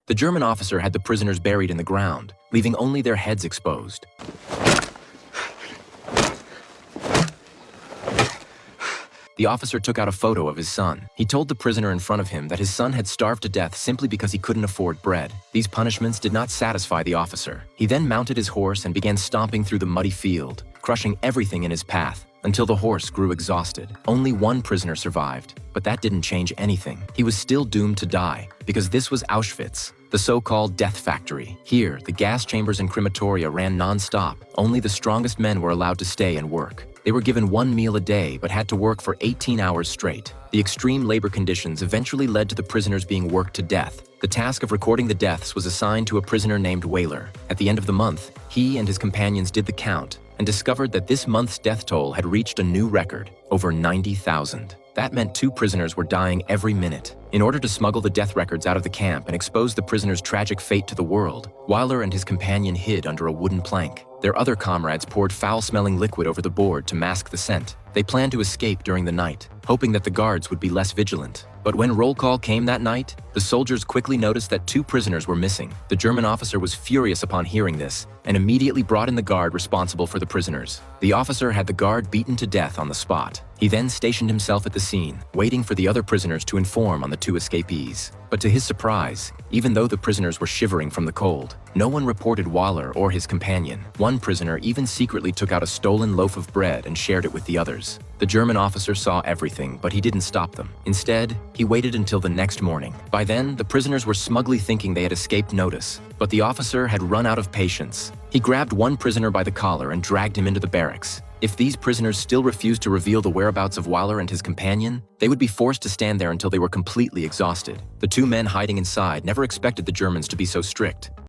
The German officer had the prisoners buried in the ground, leaving only their heads exposed. The officer took out a photo of his son. He told the prisoner in front of him that his son had starved to death simply because he couldn't afford bread. These punishments did not satisfy the officer. He then mounted his horse and began stomping through the muddy field, crushing everything in his path, until the horse grew exhausted. Only one prisoner survived, but that didn't change anything. He was still doomed to die, because this was Auschwitz, the so-called death factory. Here, the gas chambers and crematoria ran non-stop. Only the strongest men were allowed to stay and work. They were given one meal a day, but had to work for 18 hours straight. The extreme labor conditions eventually led to the prisoners being worked to death. The task of recording the deaths was assigned to a prisoner named Weyler. At the end of the month, he and his companions did the count and discovered that this month's death toll had reached a new record, over 90,000. That meant 2 prisoners were dying every minute. In order to smuggle the death records out of the camp and expose the prisoners' tragic fate to the world, Weyler and his companion hid under a wooden plank. Their other comrades poured foul-smelling liquid over the board to mask the scent. They planned to escape during the night, hoping that the guards would be less vigilant. But when roll call came that night, the soldiers quickly noticed that 2 prisoners were missing. The German officer was furious upon hearing this and immediately brought in the guard responsible for the prisoners. The officer had the guard beaten to death on the spot. He then stationed himself at the scene, waiting for the other prisoners to inform on the 2 escapees. But to his surprise, even though the prisoners were shivering from the cold, no one reported Weyler or his companion. One prisoner even secretly took out a stolen loaf of bread and shared it with the others. The German officer saw everything, but he didn't stop them. Instead, he waited until the next morning. By then, the prisoners were smugly thinking they had escaped notice, but the officer had run out of patience. He grabbed one prisoner by the collar and dragged him into the barracks. If these prisoners still refused to reveal the whereabouts of Weyler and his companion, they would be forced to stand there until they were completely exhausted. The 2 men hiding inside never expected the Germans to be so strict.